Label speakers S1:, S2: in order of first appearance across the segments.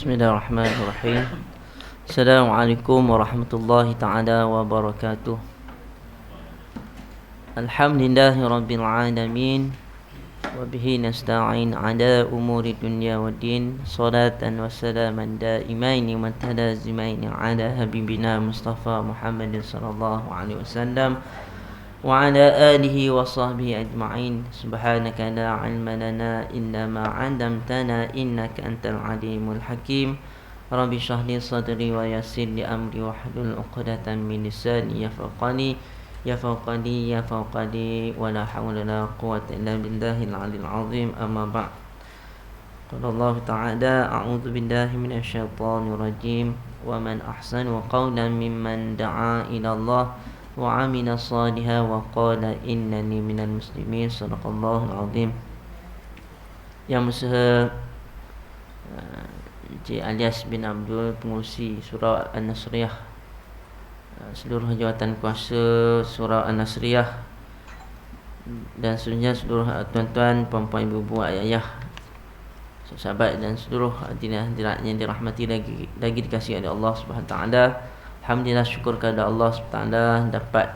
S1: Bismillahirrahmanirrahim. Assalamualaikum warahmatullahi ta'ala wabarakatuh. Alhamdulillahi rabbil alamin. Wabihi nasta'in ala umuri dunya wa din. Salatan wa salaman daimaini wa tadazimaini ala habibina Mustafa Muhammadin sallallahu alaihi wasallam wa ala alihi wa sahbihi ajma'in. Subhanaka la ilma lana illa ma 'allamtana innaka antal alimul hakim. Rabbi shrah li sadri wa yassir li amri wahlul 'uqdatam min lisani yafqahani wa la hawla la quwwata illa billahil 'aliyyil 'azim. Amma ba'd. Qala Allah ta'ala a'udzu billahi minasy syaithanir rajim. Wa man ahsanu qawlan mimman da'a ila Allah wa 'amila shalihan wa qala innani minal muslimin. Shadaqallahul 'azim. Yang Musa Encik Alias bin Abdul, pengurusi Surau An-Nasriyah, seluruh jawatan kuasa Surau An-Nasriyah, dan seterusnya seluruh tuan-tuan, puan-puan, ibu-ibu, ayah-ayah, sahabat dan seluruh hadirat yang dirahmati lagi dikasihi oleh Allah Subhanahu taala. Alhamdulillah, syukur kepada Allah Subhanahu taala dapat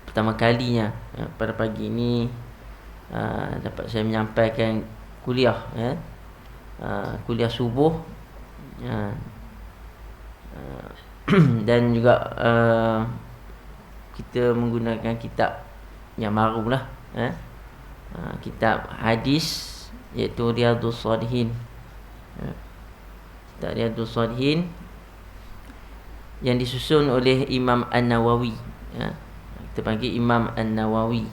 S1: pertama kalinya pada pagi ini dapat saya menyampaikan kuliah kuliah subuh dan juga kita menggunakan kitab yang barulah, kitab hadis, iaitu Riyadhus Shalihin. Kitab Riyadhus Shalihin yang disusun oleh Imam An-Nawawi, kita panggil Imam An-Nawawi.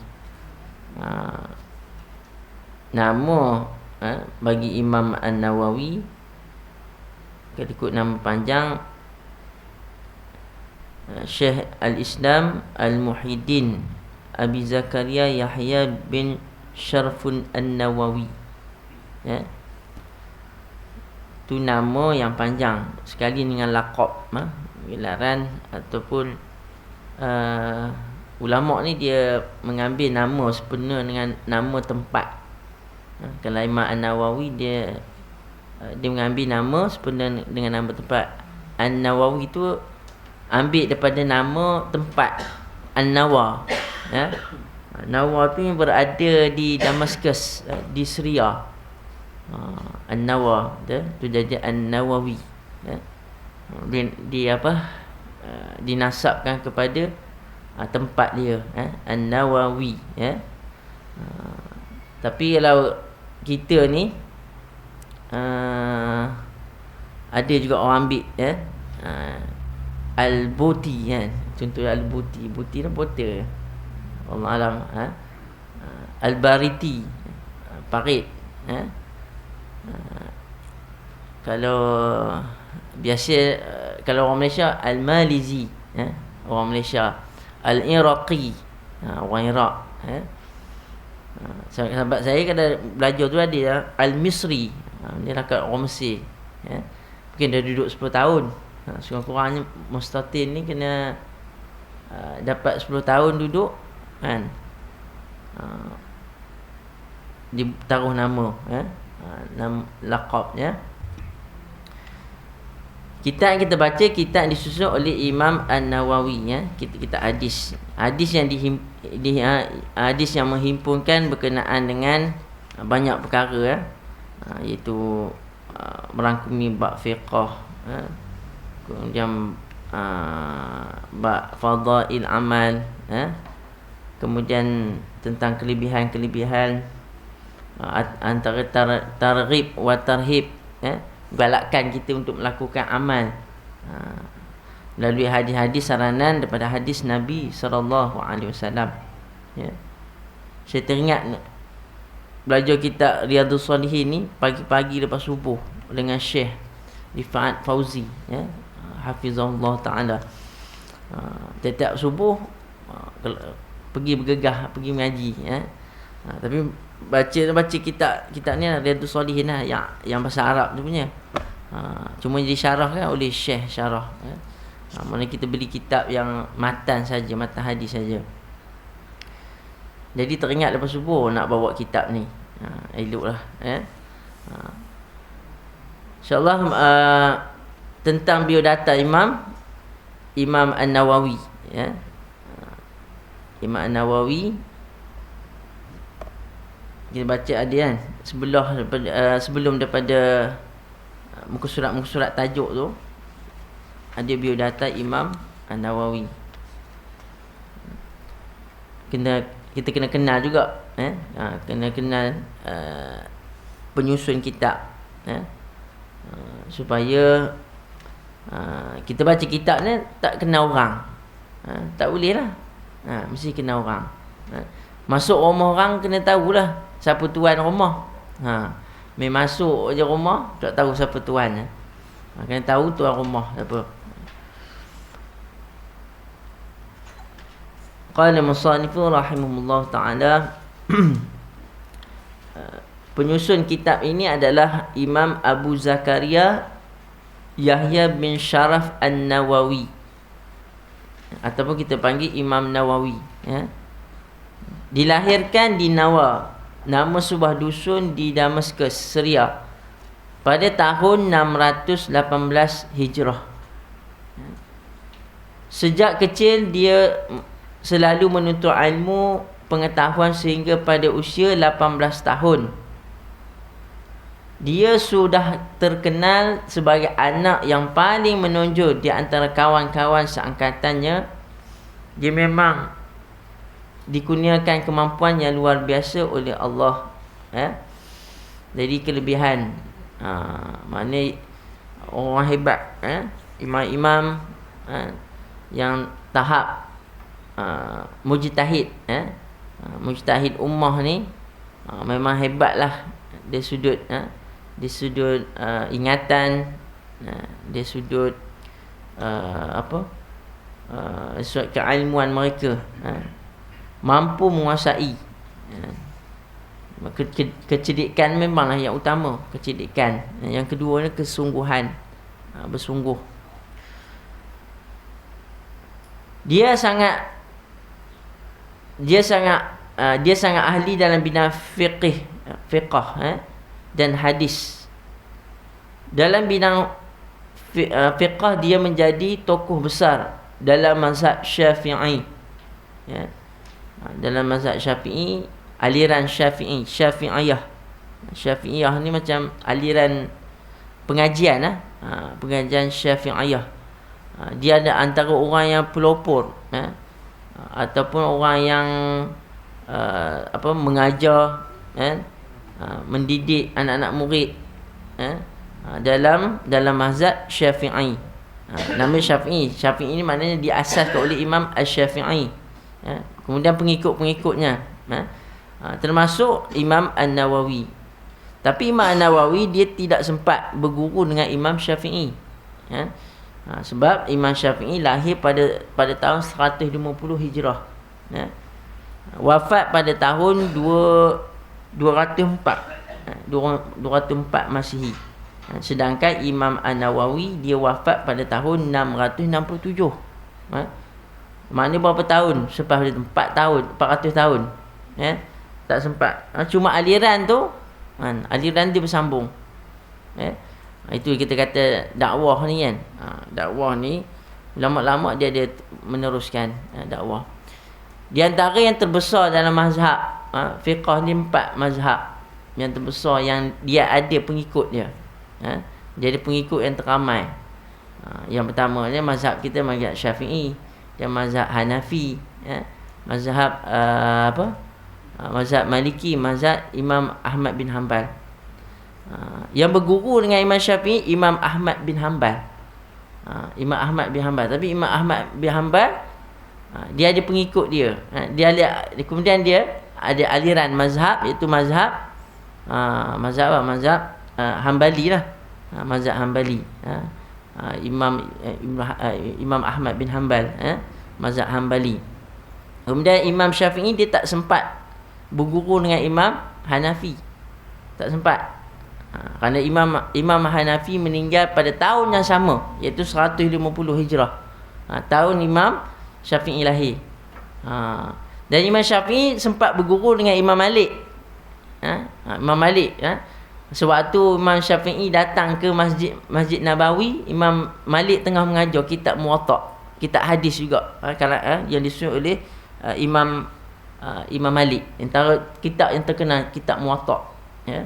S1: Nama bagi Imam An-Nawawi, kalau ikut nama panjang, Syekh Al-Islam Al-Muhyiddin Abi Zakaria Yahya bin Syarfun An-Nawawi. Itu nama yang panjang sekali dengan laqab, gelaran ataupun ulama ni dia mengambil nama sepenuh dengan nama tempat. Kalau Imam An-Nawawi dia mengambil nama sepenuh dengan nama tempat. An-Nawawi tu ambil daripada nama tempat An-Nawa. Nawa tu yang berada di Damaskus, di Syria. An-Nawa tu jadi An-Nawawi. Dinasabkan kepada tempat dia, An-Nawawi. Tapi kalau kita ni ada juga orang ambil Al-Buti, contoh Al-Buti, Buti ni porter, Allah alam. Al-Bariti, parit. Kalau biasa, kalau orang Malaysia Al-Malizi, orang Malaysia. Al-Iraqi, orang Iraq. Sahabat saya kada belajar tu ada Al-Misri, dia dekat orang Mesir. Mungkin dah duduk 10 tahun. Sekurang-kurangnya mustatin ni kena dapat 10 tahun duduk kan. Ditaruh nama, nama laqabnya. Kitab yang kita baca, kitab yang disusun oleh Imam An-Nawawi, kitab hadis. Hadis yang hadis yang menghimpunkan berkenaan dengan banyak perkara, iaitu merangkumi bab fiqh, kemudian bab fadail amal, kemudian tentang kelebihan-kelebihan, antara targhib wa tarhib, galakkan kita untuk melakukan amal melalui hadis-hadis saranan daripada hadis Nabi sallallahu alaihi wasallam. Saya teringat belajar kitab Riyadhus Shalihin ni pagi-pagi lepas subuh dengan Syekh Rifat Fauzi, hafizahullah taala. Setiap subuh pergi bergegah, pergi mengaji, tapi baca kitab ni Riyadhus Shalihin lah, yang bahasa Arab tu punya. Cuma jadi syarah kan oleh Syekh syarah. Mana kita beli kitab yang matan saja, matan hadis saja. Jadi teringat lepas subuh nak bawa kitab ni. Eloklah. InsyaAllah tentang biodata Imam An-Nawawi, ya. Imam An-Nawawi kita baca ada kan sebelum daripada muka surat tajuk tu ada biodata Imam An-Nawawi. Kita kena kenal juga, kena kenal penyusun kitab, supaya kita baca kitab ni tak kenal orang, tak boleh lah, mesti kenal orang. Masuk rumah orang kena tahulah siapa tuan rumah. Main masuk je rumah tak tahu siapa tuan. Kena tahu tuan rumah siapa. Qala musannifu rahimahullah ta'ala penyusun kitab ini adalah Imam Abu Zakaria Yahya bin Sharaf An-Nawawi, ataupun kita panggil Imam Nawawi, ya. Dilahirkan di Nawa, nama sebuah dusun di Damaskus, Syria, pada tahun 618 Hijrah. Sejak kecil dia selalu menuntut ilmu pengetahuan sehingga pada usia 18 tahun dia sudah terkenal sebagai anak yang paling menonjol di antara kawan-kawan seangkatannya. Dia memang dikurniakan kemampuan yang luar biasa oleh Allah, jadi kelebihan, maknanya orang hebat, imam-imam yang tahap mujtahid, mujtahid ummah ni memang hebatlah dari sudut ingatan, dari sudut sudut keilmuan mereka, mampu menguasai. Kecerdikan memanglah yang utama, kecerdikan. Yang kedua ni kesungguhan, bersungguh. Dia sangat ahli dalam bidang fiqh dan hadis. Dalam bidang fiqh dia menjadi tokoh besar dalam mazhab Syafi'i, ya. Dalam mazhab Syafi'i, aliran Syafi'iyah ni macam aliran pengajian, pengajian Syafi'iyah. Dia ada antara orang yang pelopor, ataupun orang yang mengajar, mendidik anak-anak murid, dalam mazhab Syafi'i. Nama Syafi'i ni maknanya diasaskan oleh Imam Asy-Syafi'i, kemudian pengikut-pengikutnya, termasuk Imam An-Nawawi. Tapi Imam An-Nawawi dia tidak sempat berguru dengan Imam Syafi'i, sebab Imam Syafi'i lahir pada tahun 150 Hijrah, wafat pada tahun 204 Masihi. Sedangkan Imam An-Nawawi dia wafat pada tahun 667. Maknanya berapa tahun selepas itu? 400 tahun. Tak sempat. Cuma aliran tu, aliran dia bersambung. Itu kita kata dakwah ni kan. Dakwah ni lama-lama dia meneruskan dakwah. Di antara yang terbesar dalam mazhab fiqh ni 4 mazhab yang terbesar yang dia ada pengikut dia. Dia ada pengikut yang teramai. Yang pertama ni mazhab kita, mazhab Syafi'i, dan mazhab Hanafi, mazhab mazhab Maliki, mazhab Imam Ahmad bin Hanbal. Yang berguru dengan Imam Syafi'i Imam Ahmad bin Hanbal. Tapi Imam Ahmad bin Hanbal dia ada pengikut dia. Kemudian dia ada aliran mazhab, iaitu mazhab Hanbali lah. Mazhab Hanbali. Imam Ahmad bin Hanbal, mazhab Hanbali. Kemudian Imam Syafi'i dia tak sempat berguru dengan Imam Hanafi. Tak sempat. Kerana Imam Hanafi meninggal pada tahun yang sama, iaitu 150 Hijrah. Tahun Imam Syafi'i lahir. Dan Imam Syafi'i sempat berguru dengan Imam Malik. Imam Malik, Sewaktu Imam Syafi'i datang ke Masjid Nabawi, Imam Malik tengah mengajar kitab Muwatta', kitab hadis juga, yang disusun oleh Imam Malik. Antara kitab yang terkenal kitab Muwatta', ya.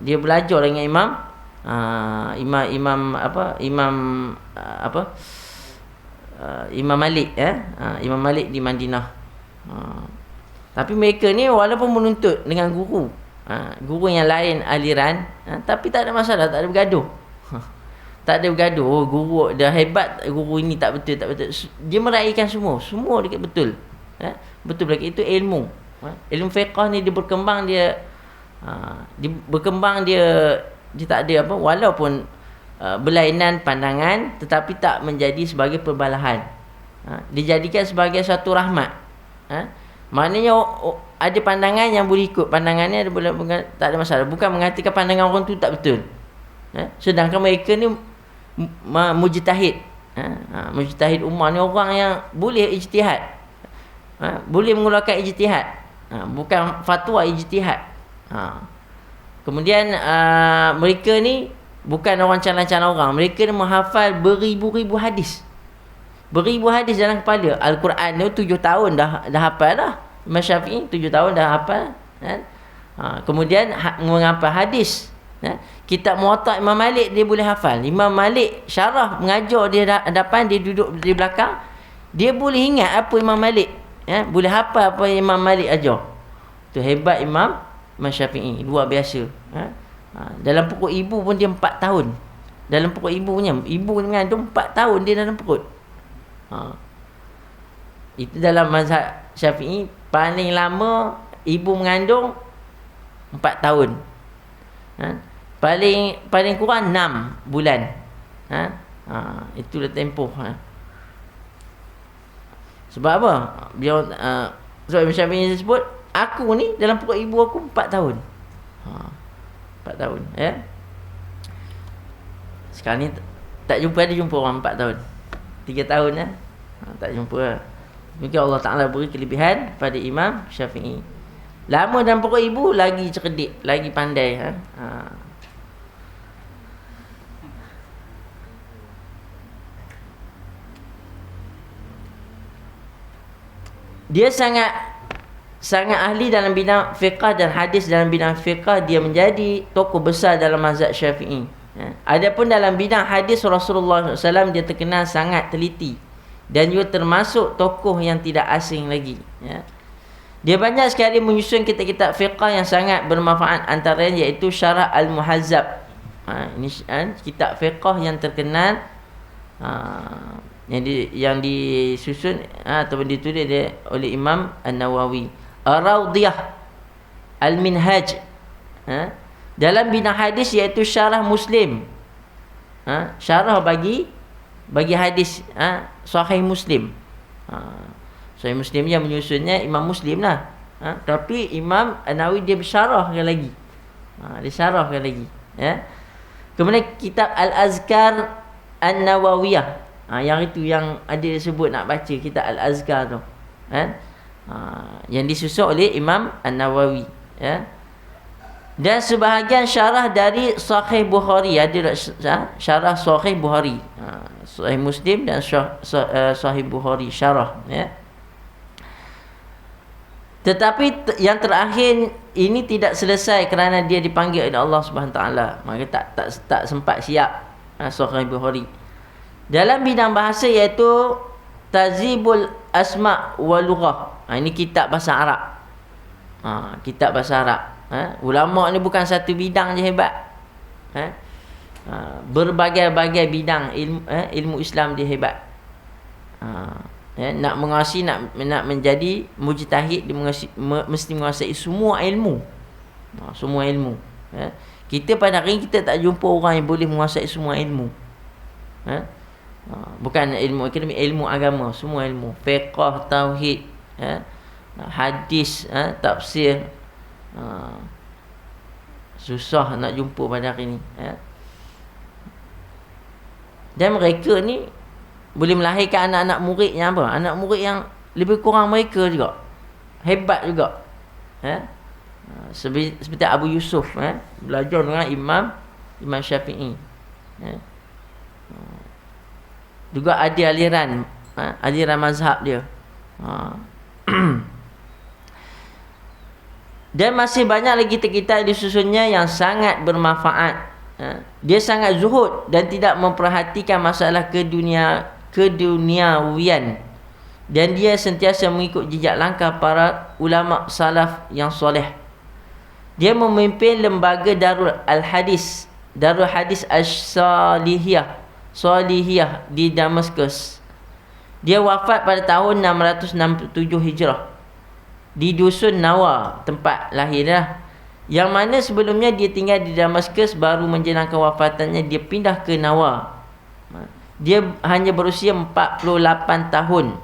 S1: Dia belajar dengan Imam Malik, ya. Imam Malik di Madinah. Tapi mereka ni walaupun menuntut dengan guru, guru yang lain aliran, tapi tak ada masalah, tak ada bergaduh. Tak ada bergaduh. Oh, guru dah hebat, guru ini tak betul. Dia meraihkan semua dekat betul. Betul belaka itu ilmu. Ilmu fiqh ni dia berkembang, dia tak ada apa, walaupun berlainan pandangan tetapi tak menjadi sebagai perbalahan. Dijadikan sebagai satu rahmat. Maknanya ada pandangan yang boleh ikut, pandangannya ada boleh, tak ada masalah. Bukan mengatakan pandangan orang tu tak betul. Sedangkan mereka ni mujtahid. Mujtahid ummah ni orang yang boleh ijtihad. Boleh mengeluarkan ijtihad. Bukan fatwa, ijtihad. Kemudian mereka ni bukan orang calon-calon orang. Mereka ni menghafal beribu-ribu hadis. Beribu hadis dalam kepala. Al-Quran tu 7 tahun dah hafal dah. Imam Syafi'i 7 tahun dah hafal, kan? Kemudian menghafal hadis. Kitab Muwatta' Imam Malik dia boleh hafal. Imam Malik syarah mengajar dia hadapan, dia duduk di belakang. Dia boleh ingat apa Imam Malik, boleh hafal apa Imam Malik ajar. Tu hebat Imam Syafi'i, luar biasa. Dalam perut ibu pun dia 4 tahun. Dalam perut ibunya, ibu mengandung 4 tahun dia dalam perut. Itu dalam mazhab Syafi'i paling lama ibu mengandung 4 tahun. Paling kurang 6 bulan. Itulah tempoh. Sebab apa? Sebab Imam Syafi'i sebut, aku ni dalam perut ibu aku 4 tahun. 4 tahun, ya. Sekarang ni tak jumpa orang 4 tahun. 3 tahun, ya. Tak jumpa. Mungkin Allah Ta'ala beri kelebihan pada Imam Syafi'i. Lama dalam perut ibu, lagi cerdik, lagi pandai. Dia sangat ahli dalam bidang fiqh dan hadis. Dalam bidang fiqh dia menjadi tokoh besar dalam mazhab Syafi'i. Adapun dalam bidang hadis, Rasulullah SAW dia terkenal sangat teliti dan juga termasuk tokoh yang tidak asing lagi. Dia banyak sekali menyusun kitab-kitab fiqh yang sangat bermanfaat, antaranya iaitu Syarah Al-Muhazzab. Ini kitab fiqh yang terkenal, yang disusun atau ditulis oleh Imam An-Nawawi. Ar-Rawdiyah, Al-Minhaj. Dalam bidang hadis iaitu Syarah Muslim. Syarah bagi hadis, Sahih Muslim. Sahih Muslim yang menyusunnya Imam Muslim lah. Tapi Imam An-Nawawi dia bersyarahkan lagi. Dia syarahkan lagi, ya. Kemudian kitab Al-Azkar An-Nawawiyah. Yang itu yang ada disebut nak baca kitab Al-Azkar tu. Yang disusun oleh Imam An-Nawawi, ya. Dan sebahagian syarah dari Sahih Bukhari, ada syarah Sahih Bukhari, Sahih Muslim dan Sahih Bukhari syarah, ya. Tetapi yang terakhir ini tidak selesai kerana dia dipanggil oleh Allah Subhanahu Taala, maka tak sempat siap Sahih Bukhari. Dalam bidang bahasa iaitu Tazibul Asma' wal Lughah. Ini kitab bahasa Arab. Kitab bahasa Arab. Ulama ni bukan satu bidang je hebat. Berbagai-bagai bidang ilmu Islam dia hebat. Nak menguasai, nak menjadi mujtahid, dia mesti menguasai semua ilmu. Semua ilmu. Kita pada hari ini kita tak jumpa orang yang boleh menguasai semua ilmu. Bukan ilmu akademik, ilmu agama, semua ilmu. Fiqh, tauhid, hadis, tafsir. Susah nak jumpa pada hari ni, Dan mereka ni boleh melahirkan anak-anak murid yang apa? Anak murid yang lebih kurang mereka juga, hebat juga. Seperti Abu Yusuf, belajar dengan Imam Syafi'i. Juga ada aliran mazhab dia. Dan masih banyak lagi kitab disusunnya yang sangat bermanfaat. Dia sangat zuhud dan tidak memperhatikan masalah keduniawian. Dan dia sentiasa mengikut jejak langkah para ulama salaf yang soleh. Dia memimpin lembaga Darul Hadis As-Salihiyah di Damaskus. Dia wafat pada tahun 667 Hijrah di dusun Nawa, tempat lahirnya, yang mana sebelumnya dia tinggal di Damaskus. Baru menjelang kewafatannya dia pindah ke Nawa. Dia hanya berusia 48 tahun.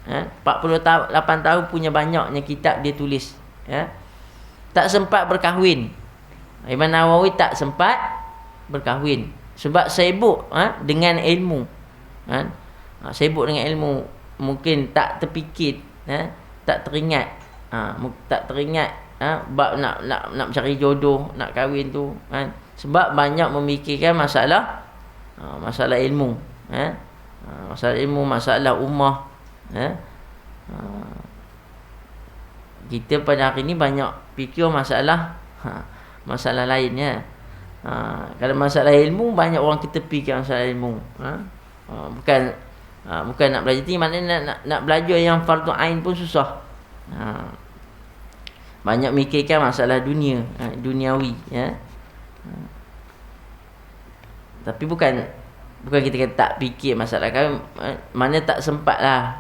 S1: 48 tahun punya banyaknya kitab dia tulis. Tak sempat berkahwin. Imam Nawawi tak sempat berkahwin sebab sibuk dengan ilmu. Sibuk dengan ilmu, mungkin tak terfikir, tak teringat, bab nak cari jodoh, nak kahwin tu, sebab banyak memikirkan masalah ilmu, masalah ummah. Kita pada hari ni banyak fikir masalah lainnya. Kalau masalah ilmu, banyak orang kita fikir masalah ilmu. Bukan nak belajar tinggi, maknanya nak belajar yang fardu ain pun susah. Banyak mikirkan masalah duniawi, tapi bukan kita kata tak fikir masalah kan, mana tak sempat lah.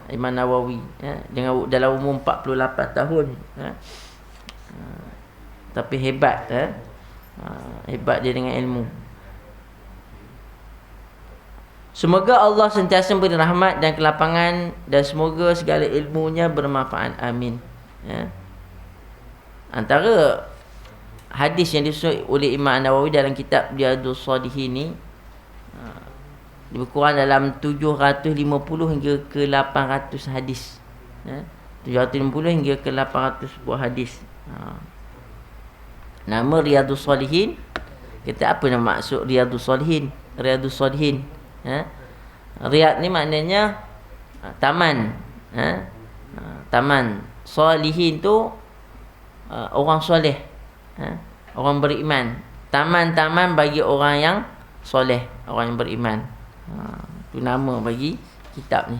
S1: Imam Nawawi dengan dalam umur 48 tahun, tapi hebat, hebat dia dengan ilmu. Semoga Allah sentiasa memberi rahmat dan kelapangan, dan semoga segala ilmunya bermanfaat. Amin. Antara hadis yang disusun oleh Imam Nawawi dalam kitab Riyadhus Shalihin ni, lebih kurang dalam 750 hingga ke 800 hadis. 750 hingga ke 800 buah hadis. Nama Riyadhus Shalihin, kita apa nama maksud Riyadhus Shalihin? Riyadhus Shalihin, Riyad ni maknanya taman. Taman. Shalihin tu orang soleh, orang beriman. Taman-taman bagi orang yang soleh, orang yang beriman. Itu nama bagi kitab ni.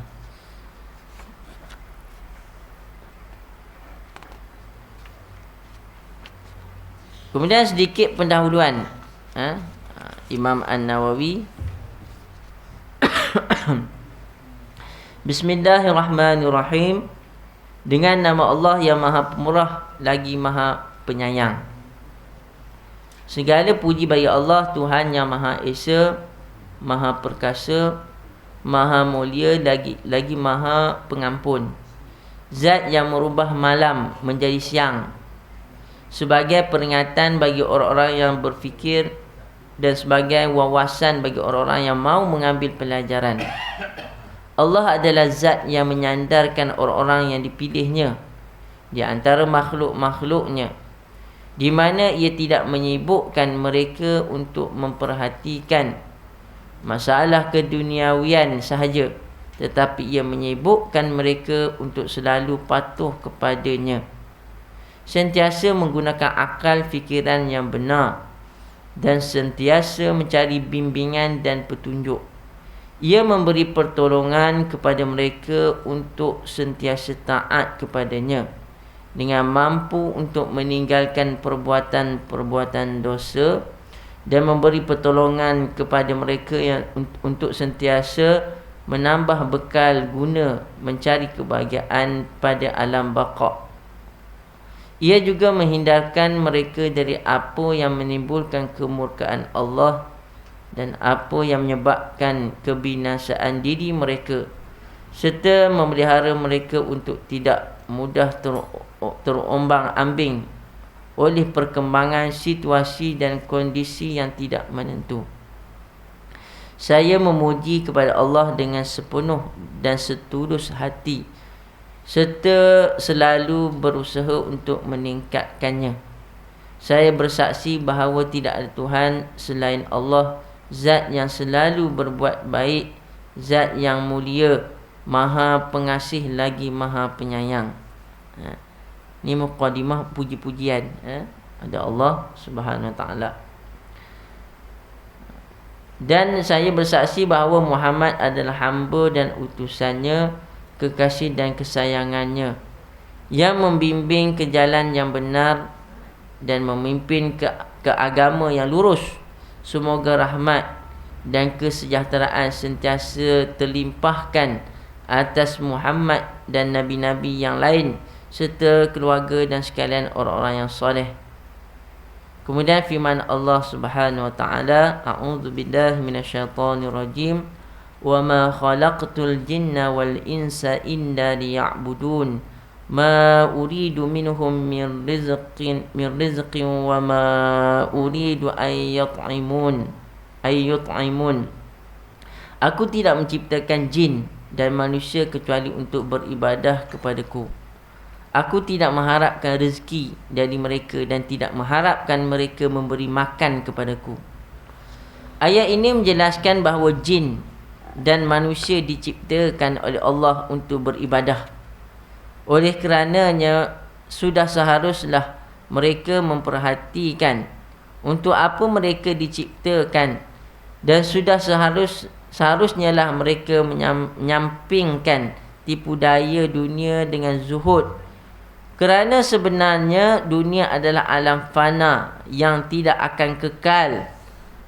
S1: Kemudian sedikit pendahuluan Imam An-Nawawi. Bismillahirrahmanirrahim. Dengan nama Allah yang Maha Pemurah lagi Maha Penyayang. Segala puji bagi Allah, Tuhan yang Maha Esa, Maha Perkasa, Maha Mulia, lagi Maha Pengampun. Zat yang merubah malam menjadi siang sebagai peringatan bagi orang-orang yang berfikir dan sebagai wawasan bagi orang-orang yang mau mengambil pelajaran. Allah adalah zat yang menyandarkan orang-orang yang dipilihnya di antara makhluk-makhluknya, di mana ia tidak menyibukkan mereka untuk memperhatikan masalah keduniawian sahaja, tetapi ia menyibukkan mereka untuk selalu patuh kepadanya, sentiasa menggunakan akal fikiran yang benar, dan sentiasa mencari bimbingan dan petunjuk. Ia memberi pertolongan kepada mereka untuk sentiasa taat kepadanya, dengan mampu untuk meninggalkan perbuatan-perbuatan dosa, dan memberi pertolongan kepada mereka yang untuk sentiasa menambah bekal guna mencari kebahagiaan pada alam baqa'. Ia juga menghindarkan mereka dari apa yang menimbulkan kemurkaan Allah dan apa yang menyebabkan kebinasaan diri mereka, serta memelihara mereka untuk tidak mudah terombang-ambing oleh perkembangan situasi dan kondisi yang tidak menentu. Saya memuji kepada Allah dengan sepenuh dan setulus hati serta selalu berusaha untuk meningkatkannya. Saya bersaksi bahawa tidak ada Tuhan selain Allah, Zat yang selalu berbuat baik, Zat yang mulia, Maha Pengasih lagi Maha Penyayang. Ini muqaddimah puji-pujian ada Allah Subhanahu Wa Taala. Dan saya bersaksi bahawa Muhammad adalah hamba dan utusannya, kekasih dan kesayangannya, yang membimbing ke jalan yang benar dan memimpin ke agama yang lurus. Semoga rahmat dan kesejahteraan sentiasa terlimpahkan atas Muhammad dan nabi-nabi yang lain serta keluarga dan sekalian orang-orang yang soleh. Kemudian firman Allah Subhanahu Wa Taala, a'udzu billahi minasyaitonir rajim, wa ma khalaqtul jinna wal insa illa liya'budun, ma uridu minhum min rizqin wa ma uridu ay yut'imun. Aku tidak menciptakan jin dan manusia kecuali untuk beribadah kepadaku. Aku tidak mengharapkan rezeki dari mereka dan tidak mengharapkan mereka memberi makan kepadaku. Ayat ini menjelaskan bahawa jin dan manusia diciptakan oleh Allah untuk beribadah. Oleh kerananya sudah seharuslah mereka memperhatikan untuk apa mereka diciptakan, dan sudah seharusnya lah mereka menyampingkan tipu daya dunia dengan zuhud. Kerana sebenarnya dunia adalah alam fana yang tidak akan kekal.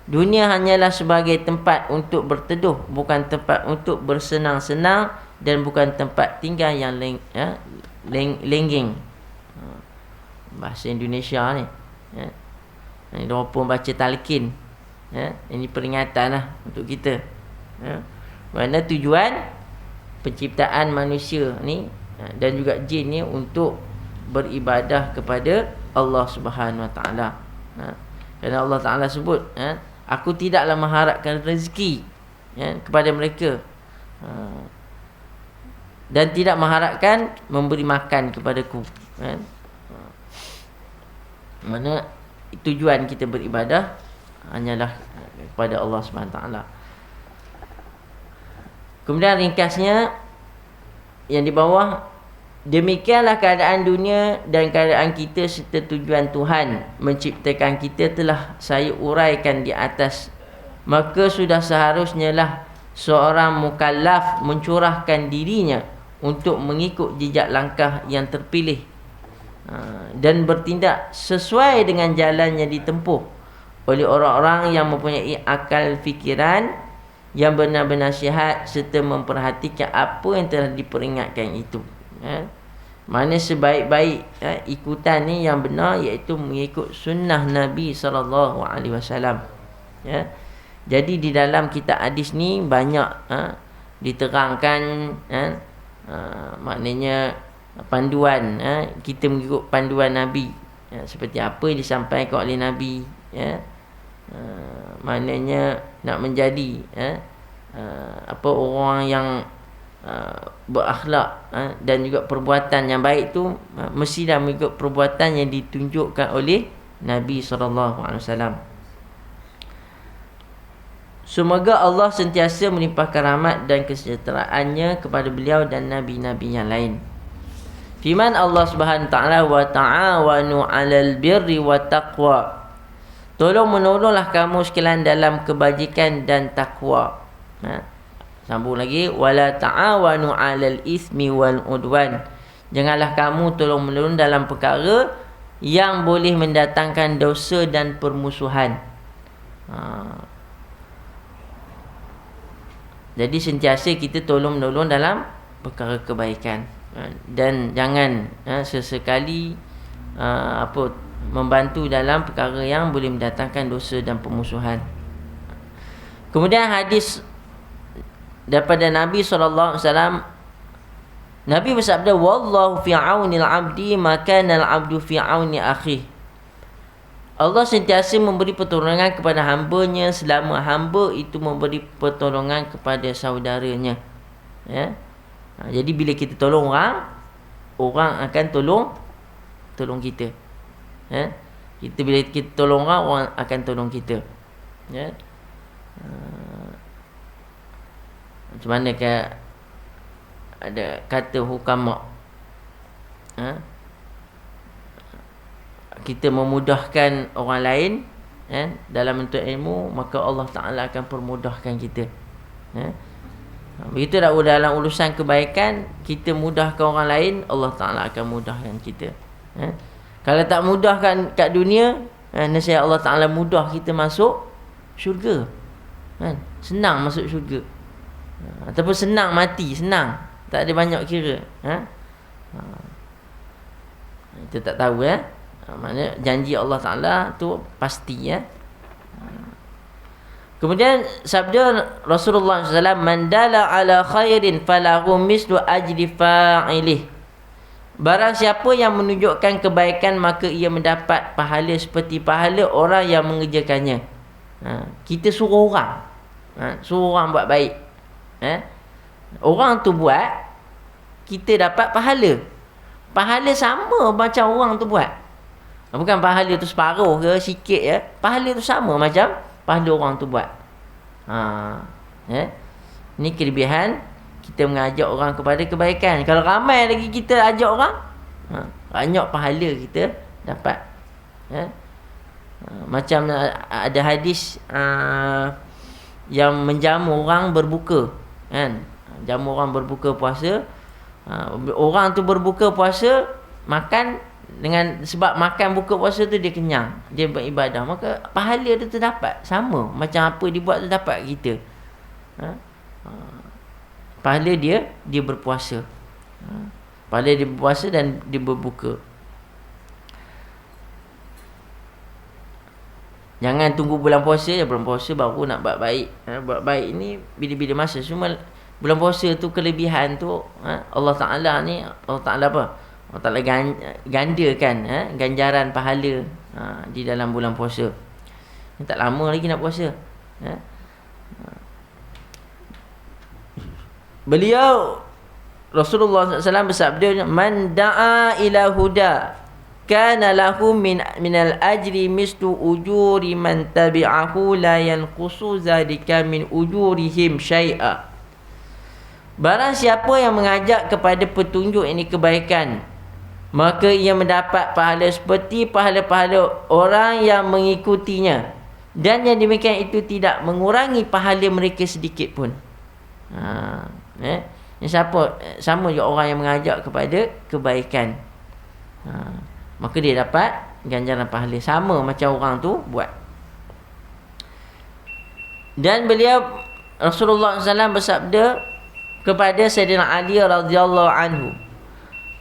S1: Dunia hanyalah sebagai tempat untuk berteduh, bukan tempat untuk bersenang-senang, dan bukan tempat tinggal yang lenggeng. Bahasa Indonesia ni. Ini dia pun baca talqin. Ini peringatan lah untuk kita. Mana tujuan penciptaan manusia ni dan juga jin ni untuk beribadah kepada Allah Subhanahu Wa Taala. Kerana Allah Taala sebut, aku tidaklah mengharapkan rezeki kepada mereka, dan tidak mengharapkan memberi makan kepadaku. Mana tujuan kita beribadah hanyalah kepada Allah Subhanahu Wa Taala. Kemudian ringkasnya yang di bawah, demikianlah keadaan dunia dan keadaan kita serta tujuan Tuhan menciptakan kita telah saya uraikan di atas. Maka sudah seharusnya lah seorang mukallaf mencurahkan dirinya untuk mengikut jejak langkah yang terpilih dan bertindak sesuai dengan jalan yang ditempuh oleh orang-orang yang mempunyai akal fikiran yang benar-benar sihat serta memperhatikan apa yang telah diperingatkan itu. Mana sebaik-baik ikutan ni yang benar, iaitu mengikut sunnah Nabi SAW. Jadi di dalam kitab hadis ni banyak diterangkan maknanya panduan, kita mengikut panduan Nabi, seperti apa yang disampaikan oleh Nabi, maknanya nak menjadi apa orang yang berakhlak dan juga perbuatan yang baik tu mestilah mengikut perbuatan yang ditunjukkan oleh Nabi SAW. Semoga Allah sentiasa melimpahkan rahmat dan kesejahteraannya kepada beliau dan nabi-nabi yang lain. Firman Allah Subhanahu Taala, wa ta'awanu 'alal birri wat taqwa. Tolong menolonglah kamu sekalian dalam kebajikan dan takwa. Sambung lagi, wala ta'awanu 'alal ismi wal udwan. Janganlah kamu tolong menolong dalam perkara yang boleh mendatangkan dosa dan permusuhan. Jadi sentiasa kita tolong menolong dalam perkara kebaikan, dan jangan sesekali membantu dalam perkara yang boleh mendatangkan dosa dan permusuhan. Kemudian hadis daripada Nabi SAW, Nabi bersabda, wallahu fi aunil abdi maka al abdu fi auni akhi. Allah sentiasa memberi pertolongan kepada hamba-Nya selama hamba itu memberi pertolongan kepada saudaranya. Jadi bila kita tolong orang, orang akan tolong kita. Kita bila kita tolong orang akan tolong kita. Macam mana ada kata hukama, kita memudahkan orang lain dalam bentuk ilmu, maka Allah Ta'ala akan permudahkan kita. Begitu dalam urusan kebaikan, kita mudahkan orang lain, Allah Ta'ala akan mudahkan kita. Kalau tak mudahkan kat dunia, nasihat Allah Ta'ala mudah kita masuk syurga. Senang masuk syurga. Ataupun senang mati, senang, tak ada banyak kira. Kita tak tahu maknanya janji Allah Ta'ala tu pasti. Kemudian sabda Rasulullah SAW, man dala ala khairin falahu mislu ajri fa'ilih. Barang siapa yang menunjukkan kebaikan, maka ia mendapat pahala seperti pahala orang yang mengerjakannya. Kita suruh orang, suruh orang buat baik, orang tu buat, kita dapat pahala. Pahala sama macam orang tu buat. Bukan pahala tu separuh ke sikit pahala tu sama macam pahala orang tu buat. Ni kelebihan kita mengajak orang kepada kebaikan. Kalau ramai lagi kita ajak orang, banyak pahala kita dapat. Macam ada hadis yang menjamu orang berbuka, jamu orang berbuka puasa. Orang tu berbuka puasa, makan, dengan sebab makan buka puasa tu dia kenyang, dia beribadah, maka pahala dia tu dapat sama macam apa dia buat tu dapat kita. Pahala dia berpuasa, pahala dia berpuasa dan dia berbuka. Jangan tunggu bulan puasa baru nak buat baik. Buat baik ni bila-bila masa. Cuma bulan puasa tu kelebihan tu, Allah Ta'ala ni, Allah Ta'ala apa? Allah Ta'ala gandakan ganjaran pahala di dalam bulan puasa. Tak lama lagi nak puasa. Beliau Rasulullah SAW bersabda, man da'a ila huda kana lahu minal ajri mislu ujuri man tabi'ahu la yanqusu zalika min ujurihim syai'a. Barang siapa yang mengajak kepada petunjuk ini kebaikan, maka ia mendapat pahala seperti pahala-pahala orang yang mengikutinya, dan yang demikian itu tidak mengurangi pahala mereka sedikit pun. Siapa? Sama juga orang yang mengajak kepada kebaikan, maka dia dapat ganjaran pahala sama macam orang tu buat. Dan beliau Rasulullah SAW bersabda kepada Sayyidina Ali radhiyallahu anhu,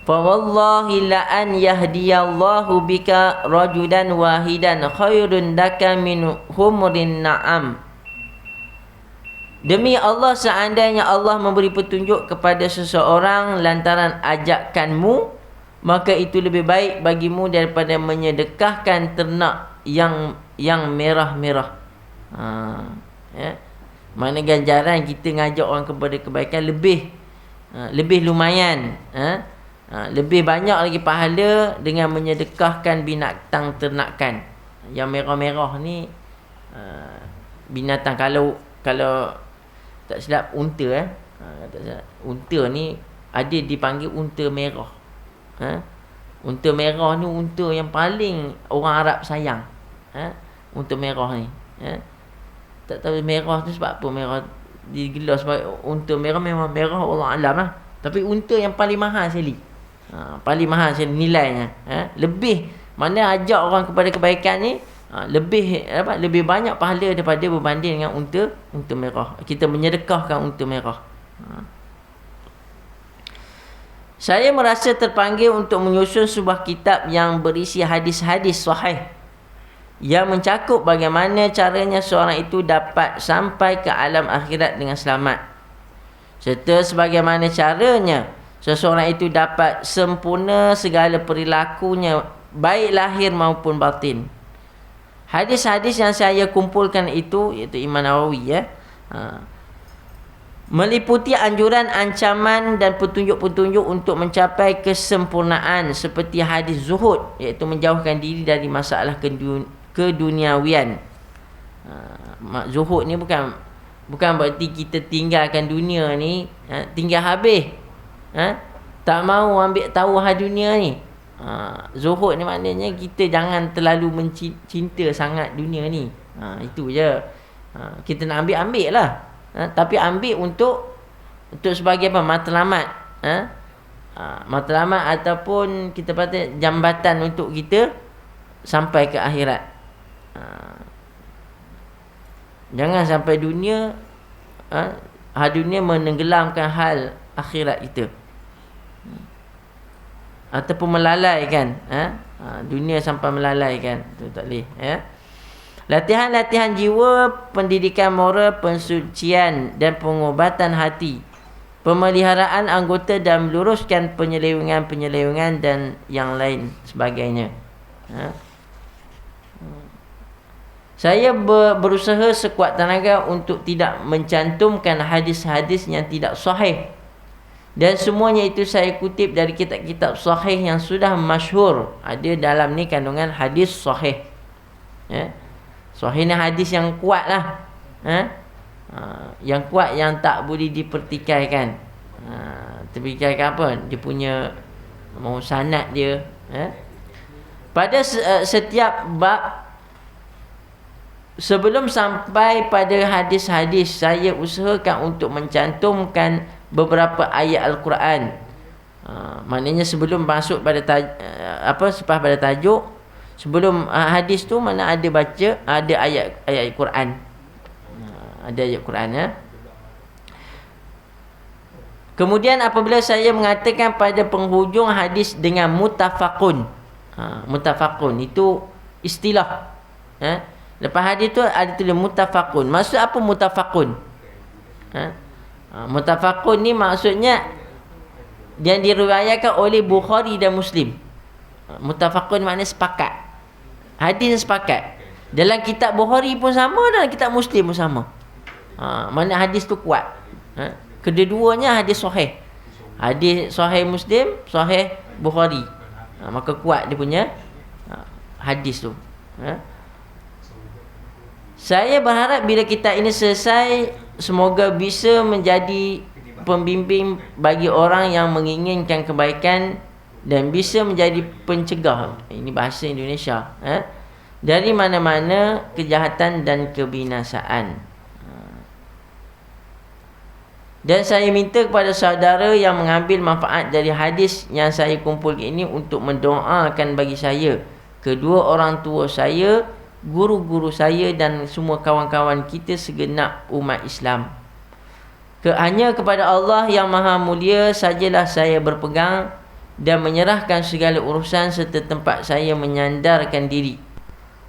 S1: fa wallahi la an yahdiyallahu bika rajulan wahidan khairun daka min humrin na'am. Demi Allah, seandainya Allah memberi petunjuk kepada seseorang lantaran ajakanmu, maka itu lebih baik bagimu daripada menyedekahkan ternak yang merah-merah. Mana ganjaran kita ngajak orang kepada kebaikan lebih lumayan, lebih banyak lagi pahala dengan menyedekahkan binatang ternakan. Yang merah-merah ni binatang, kalau tak silap unta, unta ni ada dipanggil unta merah. Unta merah ni unta yang paling orang Arab sayang. Unta merah ni, tak tahu merah tu sebab apa merah digelar, sebab unta merah memang merah, Allah alam lah. Tapi unta yang paling mahal sekali, paling mahal sekali nilainya. Lebih mana ajak orang kepada kebaikan ni, lebih banyak pahala daripada berbanding dengan unta merah. Kita menyedekahkan unta merah. Saya merasa terpanggil untuk menyusun sebuah kitab yang berisi hadis-hadis sahih yang mencakup bagaimana caranya seorang itu dapat sampai ke alam akhirat dengan selamat, serta sebagaimana caranya seseorang itu dapat sempurna segala perilakunya, baik lahir maupun batin. Hadis-hadis yang saya kumpulkan itu, iaitu Imam Nawawi, meliputi anjuran, ancaman dan petunjuk-petunjuk untuk mencapai kesempurnaan seperti hadis zuhud, iaitu menjauhkan diri dari masalah keduniawian. Zuhud ni bukan berarti kita tinggalkan dunia ni, tinggal habis, tak mau ambil tahu hal dunia ni. Zuhud ni maknanya kita jangan terlalu mencinta sangat dunia ni. Itu je. Kita nak ambil lah. Tapi ambil untuk sebagai apa? Matlamat. Matlamat ataupun kita kata jambatan untuk kita sampai ke akhirat. Jangan sampai dunia dunia menenggelamkan hal akhirat kita. Ataupun melalaikan dunia sampai melalaikan. Itu tak boleh, Latihan-latihan jiwa, pendidikan moral, pensucian dan pengobatan hati, pemeliharaan anggota dan meluruskan penyelewengan dan yang lain sebagainya. Saya berusaha sekuat tenaga untuk tidak mencantumkan hadis-hadis yang tidak sahih, dan semuanya itu saya kutip dari kitab-kitab sahih yang sudah masyhur. Ada dalam ni kandungan hadis sahih. Sahih ni hadis yang kuat lah. Yang kuat, yang tak boleh dipertikaikan. Terpertikaikan apa? Dia punya sanad dia. Pada setiap bab, sebelum sampai pada hadis-hadis, saya usahakan untuk mencantumkan beberapa ayat Al-Quran. Maknanya sebelum masuk pada selepas pada tajuk, sebelum hadis tu mana ada baca, ada ayat Quran. Ada ayat Quran, Kemudian apabila saya mengatakan pada penghujung hadis dengan mutafaqun. Mutafaqun itu istilah. Lepas hadis tu ada tulis mutafaqun. Maksud apa mutafaqun? Mutafaqun ni maksudnya yang diriwayatkan oleh Bukhari dan Muslim. Mutafaqun maknanya sepakat. Hadis sepakat. Dalam kitab Bukhari pun sama, dalam kitab Muslim pun sama. Mana hadis tu kuat. Kedua-duanya hadis sahih. Hadis sahih Muslim, sahih Bukhari. Maka kuat dia punya hadis tu. Saya berharap bila kitab ini selesai, semoga bisa menjadi pembimbing bagi orang yang menginginkan kebaikan dan bisa menjadi pencegah, ini bahasa Indonesia, dari mana-mana kejahatan dan kebinasaan. Dan saya minta kepada saudara yang mengambil manfaat dari hadis yang saya kumpulkan ini untuk mendoakan bagi saya, kedua orang tua saya, guru-guru saya dan semua kawan-kawan kita segenap umat Islam. Hanya kepada Allah yang Maha Mulia sajalah saya berpegang dan menyerahkan segala urusan serta tempat saya menyandarkan diri.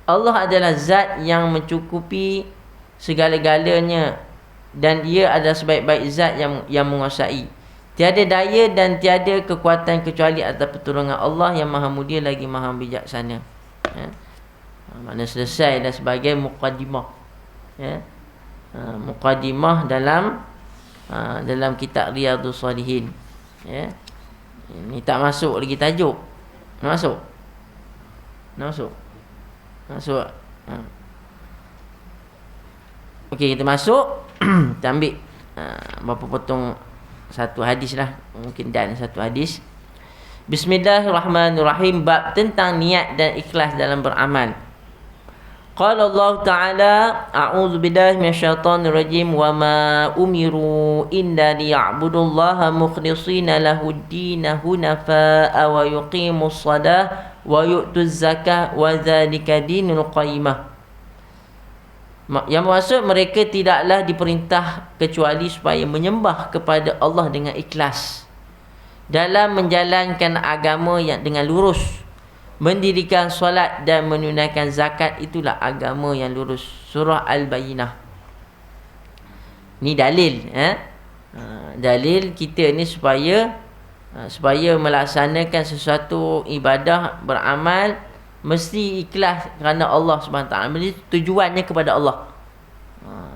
S1: Allah adalah zat yang mencukupi segala-galanya dan Dia adalah sebaik-baik zat yang menguasai. Tiada daya dan tiada kekuatan kecuali atas pertolongan Allah yang Maha Mulia lagi Maha Bijaksana. Maknanya selesai dah sebagai muqaddimah. Muqaddimah dalam kitab Riyadhus Shalihin. Ini tak masuk lagi tajuk. Masuk. Okey, kita masuk. Kita ambil berapa potong satu hadis lah, mungkin dan satu hadis. Bismillahirrahmanirrahim. Bab tentang niat dan ikhlas dalam beramal. Qala Allah Ta'ala, a'udzu billahi minasyaitonir rajim, wa ma umiru illa liya'budullaha mukhlishina lahud-din hunafa'a wa yuqimus shalah wa yu'tuz zakah wa dzalika dinul qayyimah. Yang maksud, mereka tidaklah diperintah kecuali supaya menyembah kepada Allah dengan ikhlas dalam menjalankan agama yang dengan lurus, mendirikan solat dan menunaikan zakat, itulah agama yang lurus. Surah Al-Bayyinah. Ni dalil, dalil kita ni supaya melaksanakan sesuatu ibadah, beramal, mesti ikhlas kerana Allah SWT. Tujuannya kepada Allah.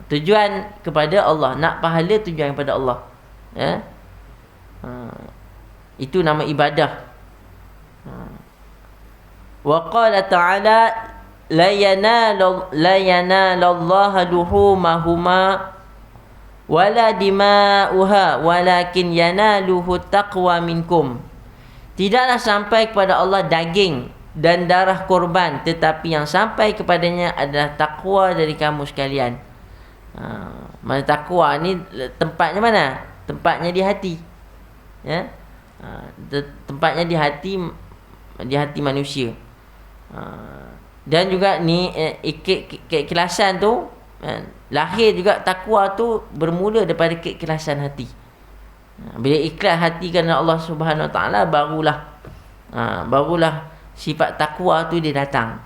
S1: Tujuan kepada Allah, nak pahala tujuan kepada Allah. Itu nama ibadah. Wa qala ta'ala la yanalallahu luhumahuma wala dima'uha walakin yanaluhu taqwa minkum. Tidaklah sampai kepada Allah daging dan darah korban, tetapi yang sampai kepadanya adalah takwa dari kamu sekalian. Mana takwa ni tempatnya mana? Tempatnya di hati. Tempatnya di hati manusia. Dan juga ni keikhlasan tu, lahir juga takwa tu bermula daripada keikhlasan hati. Bila ikhlas hati kerana Allah Subhanahu Wa Taala, barulah sifat takwa tu dia datang.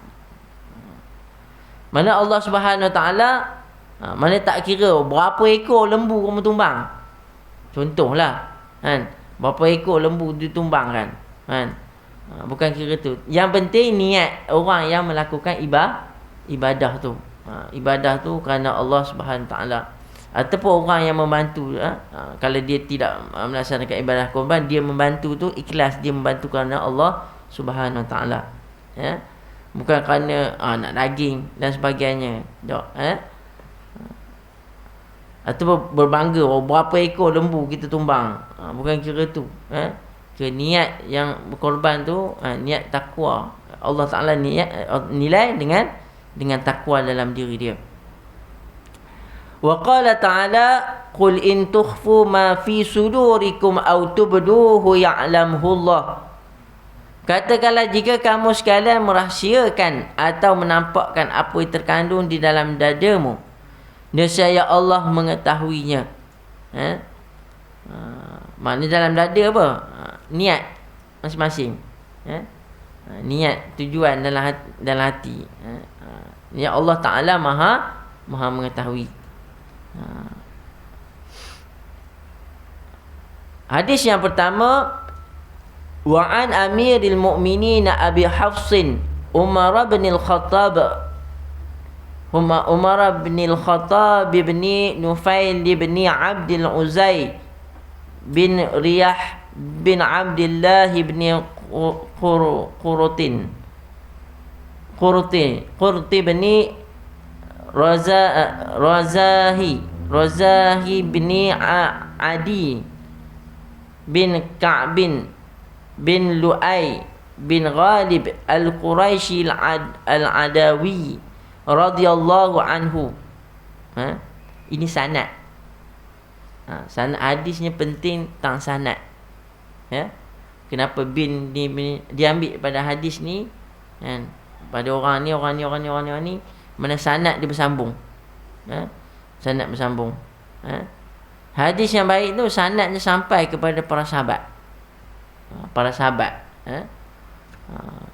S1: Mana Allah Subhanahu Wa Taala, mana tak kira berapa ekor lembu kamu tumbang. Contohlah, kan? Berapa ekor lembu ditumbangkan, kan? Bukan kira tu. Yang penting niat orang yang melakukan ibadah tu. Ibadah tu kerana Allah Subhanahu Wa Taala. Ataupun orang yang membantu, kalau dia tidak melaksanakan ibadah korban, dia membantu tu ikhlas, dia membantu kerana Allah Subhanahu Wa Taala. Bukan kerana nak daging dan sebagainya. Ataupun berbangga berapa ekor lembu kita tumbang. Bukan kira tu. Ke niat yang berkorban tu, niat takwa. Allah Taala nilai dengan takwa dalam diri dia. Wa qala ta'ala qul in tukhfu ma fi sudurikum aw tubduhu ya'lamhu Allah. Katakanlah, jika kamu sekalian merahsiakan atau menampakkan apa yang terkandung di dalam dadamu, nescaya Allah mengetahuinya. Maknanya dalam dada apa? Niat masing-masing. Niat, tujuan dalam hati. Ya Allah Ta'ala maha mengetahui. Hadis yang pertama, wa an amiril mu'minin Abi Hafsin Umar bin al-Khattab bin Nufail bin Abdul Uzay bin Riyah bin Abdullah bin Qurti bin Razahi bin Adi bin Ka'b bin Lu'ay bin Ghalib al-Quraishi al-Adawi radhiyallahu anhu. Ini sanad. Sanad hadisnya penting tentang sanad. Kenapa bin ni diambil pada hadis ni, kan? Pada orang ni mana sanad dia bersambung. Sanad bersambung. Hadis yang baik tu sanadnya sampai kepada para sahabat.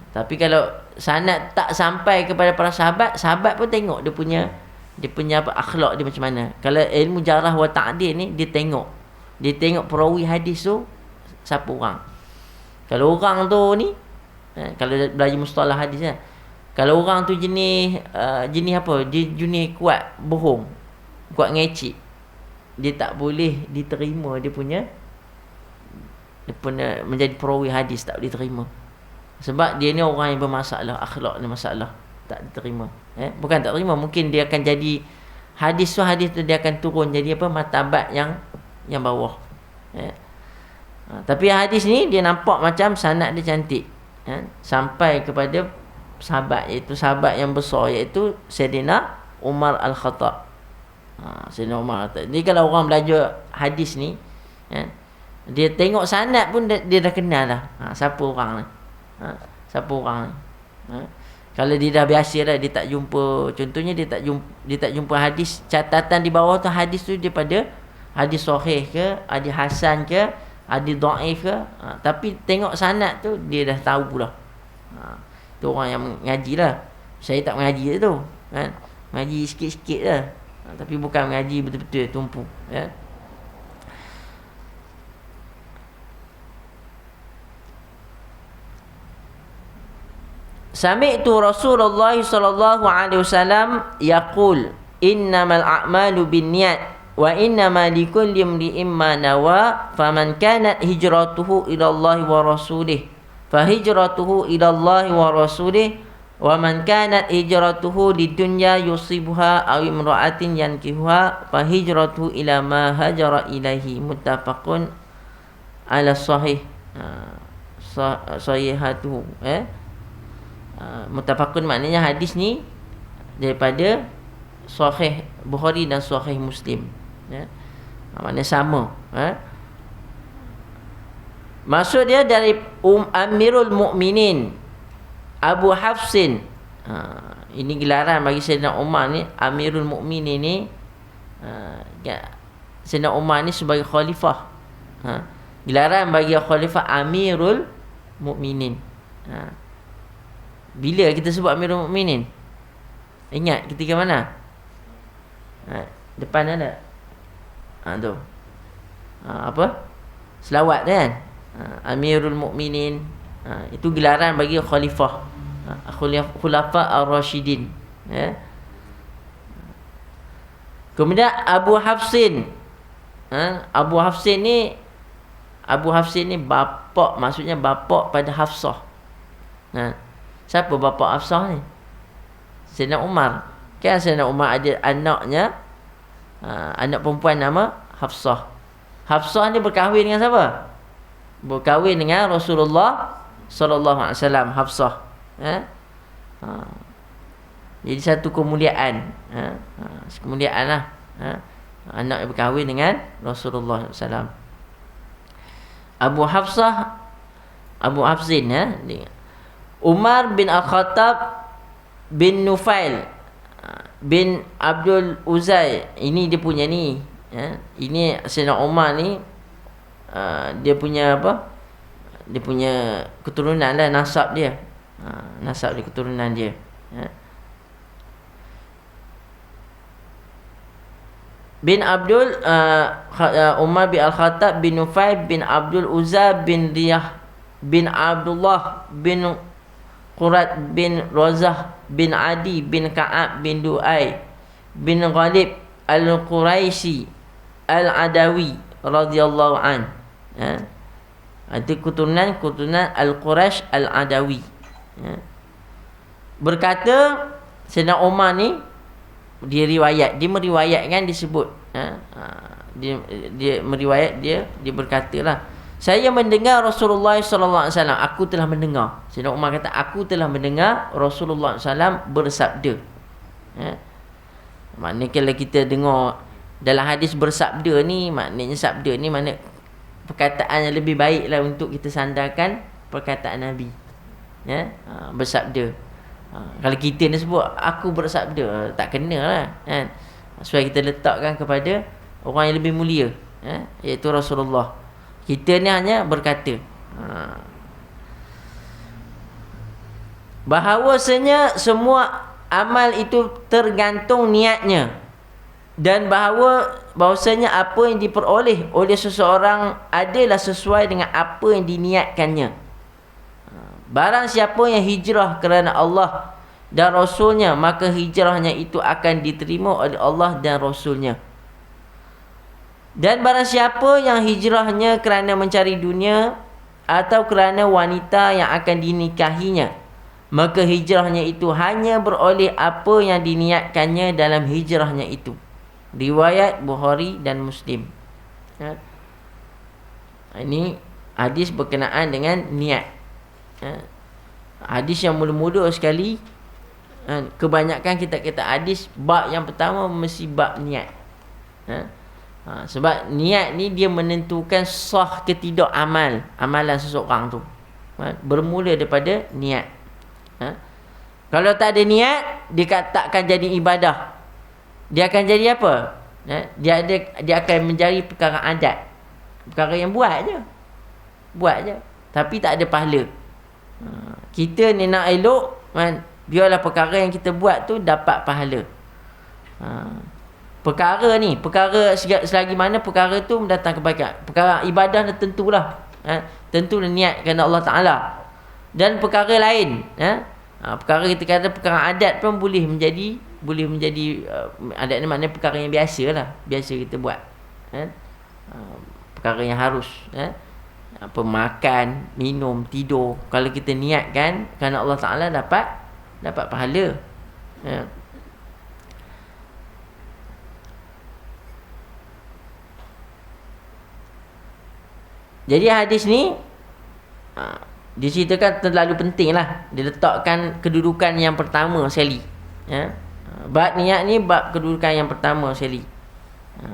S1: Tapi kalau sanad tak sampai kepada para sahabat, sahabat pun tengok dia punya apa, akhlak dia macam mana. Kalau ilmu jarah wa ta'dil ni, dia tengok perawi hadis tu siapa orang. Kalau orang tu ni, kalau belajar mustalah hadis lah, kalau orang tu jenis apa? Dia jenis kuat bohong, kuat ngecik, dia tak boleh diterima, dia punya menjadi perawi hadis, tak boleh diterima. Sebab dia ni orang yang bermasalah, akhlak ni masalah, tak diterima. Bukan tak terima, mungkin dia akan jadi hadis tu dia akan turun jadi apa, martabat yang bawah. Tapi hadis ni dia nampak macam sanad dia cantik, sampai kepada sahabat, iaitu sahabat yang besar, iaitu Sayyidina Umar Al-Khattab. Sayyidina Umar. Jadi kalau orang belajar hadis ni, dia tengok sanad pun dia dah kenal lah, siapa orang ni. Kalau dia dah biasa dah, dia tak jumpa, contohnya dia tak jumpa hadis, catatan di bawah tu hadis tu daripada hadis sahih ke, hadis hasan ke, hadis dhaif ke, tapi tengok sanad tu dia dah tahu pula. Tu orang yang mengaji lah. Saya tak mengaji tu, kan? Mengaji sikit-sikit lah, tapi bukan mengaji betul-betul tumpu, Sami'tu Rasulullah sallallahu alaihi wasallam yaqul, innamal a'malu binniyat wa innama likulli imri'in ma nawa faman kanat hijratuhu ila Allah wa rasulih fa hijratuhu ila Allah wa rasulih wa man kanat hijratuhu lidunya yusibuha aw imra'atin yankihuha fa hijratuhu ila ma hajara ilaihi muttafaqun ala sahih sahihatuhu muttafaqun maknanya hadis ni daripada sahih Bukhari dan sahih Muslim maknanya sama maksud dia dari Amirul Mukminin Abu Hafsin. Ini gelaran bagi Sayyidina Umar ni. Amirul Mukminin ni Sayyidina Umar ni sebagai khalifah. Gelaran bagi khalifah Amirul Mukminin. Bila kita sebut Amirul Mukminin? Ingat ketika mana? Depan ada. Tu. Apa? Selawat kan? Amirul Mukminin. Itu gelaran bagi khalifah, khulafa ar-rasyidin. Kemudian Abu Hafsin. Abu Hafsin ni bapa, maksudnya bapa pada Hafsah. Siapa bapa Hafsah ni? Sayyidina Umar. Kan Sayyidina Umar ada anaknya, anak perempuan nama Hafsah. Hafsah ni berkahwin dengan siapa? Berkahwin dengan Rasulullah sallallahu alaihi wasallam. Hafsah. Jadi satu kemuliaan. Kemuliaan lah. Anak yang berkahwin dengan Rasulullah SAW. Abu Hafsin Umar bin Al-Khattab bin Nufail bin Abdul Uzay. Ini dia punya ni. Ini Sayyidina Umar ni, dia punya apa? Dia punya keturunan lah, nasab dia. Nasab dia, keturunan dia. Bin Abdul Umar bin Al-Khattab bin Nufail bin Abdul Uzza bin Riyah bin Abdullah bin Qurat bin Razah bin Adi bin Ka'ab bin Du'ay bin Ghalib Al-Quraisi Al-Adawi radhiyallahu an. Itu keturunan Al-Quraisy Al-Adawi. Berkata Sayyidina Umar ni, dia meriwayatkan disebut. Dia meriwayat, dia berkatalah, saya mendengar Rasulullah sallallahu alaihi wasallam. Aku telah mendengar. Sayyidina Umar kata, aku telah mendengar Rasulullah sallallahu bersabda. Maknanya kalau kita dengar dalam hadis bersabda ni, maknanya sabda ni makna perkataan yang lebih baik lah untuk kita sandarkan perkataan Nabi. Bersabda. Kalau kita ni sebut aku bersabda, tak kena lah kan. Supaya kita letakkan kepada orang yang lebih mulia, iaitu Rasulullah. Kita ni hanya berkata. Bahawasanya semua amal itu tergantung niatnya, dan bahawasanya apa yang diperoleh oleh seseorang adalah sesuai dengan apa yang diniatkannya. Barang siapa yang hijrah kerana Allah dan Rasulnya, maka hijrahnya itu akan diterima oleh Allah dan Rasulnya. Dan barang siapa yang hijrahnya kerana mencari dunia atau kerana wanita yang akan dinikahinya, maka hijrahnya itu hanya beroleh apa yang diniatkannya dalam hijrahnya itu. Riwayat Bukhari dan Muslim. Ini hadis berkenaan dengan niat. Hadis yang mula-mula sekali, kebanyakan kita hadis bab yang pertama mesti bab niat. Sebab niat ni dia menentukan sah ke tidak amalan seseorang tu. Bermula daripada niat. Kalau tak ada niat, dia takkan jadi ibadah. Dia akan jadi apa? Dia akan menjadi perkara adat. Perkara yang buat je. Tapi tak ada pahala. Kita ni nak elok, biarlah perkara yang kita buat tu dapat pahala. Perkara selagi mana perkara tu mendatang kebaikan. Perkara ibadah tentulah. Tentulah niat kerana Allah Ta'ala. Dan perkara lain, perkara kita kata perkara adat pun boleh menjadi boleh menjadi adat ni maknanya perkara yang biasa lah, biasa kita buat, kan? Perkara yang harus, apa, makan, minum, tidur, kalau kita niatkan kerana Allah Ta'ala dapat pahala, Jadi hadis ni diceritakan terlalu penting lah, dia letakkan kedudukan yang pertama sekali, bab niat ni bab kedudukan yang pertama sekali.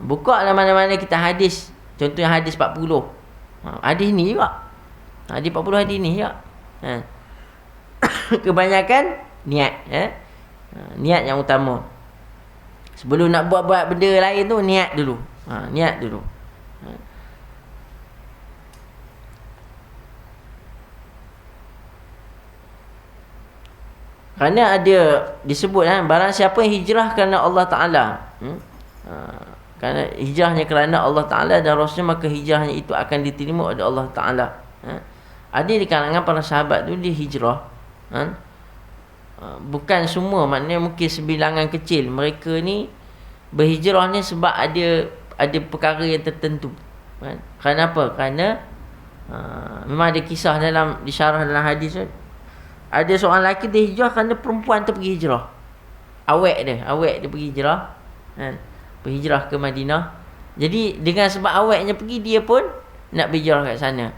S1: Buka lah mana-mana kita hadis, contohnya hadis 40, hadis ni juga, hadis 40 hadis ni juga, kebanyakan niat, niat yang utama. Sebelum nak buat benda lain tu, niat dulu, niat dulu. Kerana ada disebut, barang siapa yang hijrah kerana Allah Ta'ala, kerana hijrahnya kerana Allah Ta'ala dan Rasulnya, maka hijrahnya itu akan diterima oleh Allah Ta'ala. Ada di kalangan para sahabat tu dia hijrah, bukan semua, maknanya mungkin sebilangan kecil. Mereka ni berhijrah ni sebab ada perkara yang tertentu, Kerana apa? Kerana memang ada kisah dalam disyarah dalam hadis tu. Ada seorang lelaki dia hijrah kerana perempuan tu pergi hijrah. Awek dia pergi hijrah, berhijrah ke Madinah. Jadi dengan sebab aweknya pergi, dia pun nak berhijrah kat sana.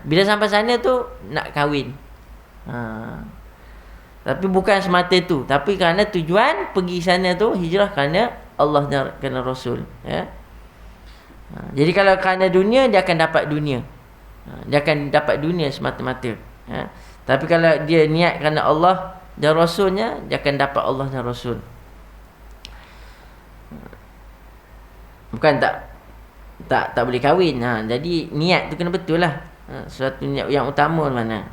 S1: Bila sampai sana tu nak kahwin. Tapi bukan semata itu, tapi kerana tujuan pergi sana tu hijrah kerana Allah dan kerana Rasul, Jadi kalau kerana dunia, dia akan dapat dunia. Dia akan dapat dunia semata-mata. Tapi kalau dia niat kerana Allah dan Rasulnya, dia akan dapat Allah dan Rasul. Bukan tak boleh kahwin. Jadi niat tu kena betul lah. Suatu niat yang utama mana.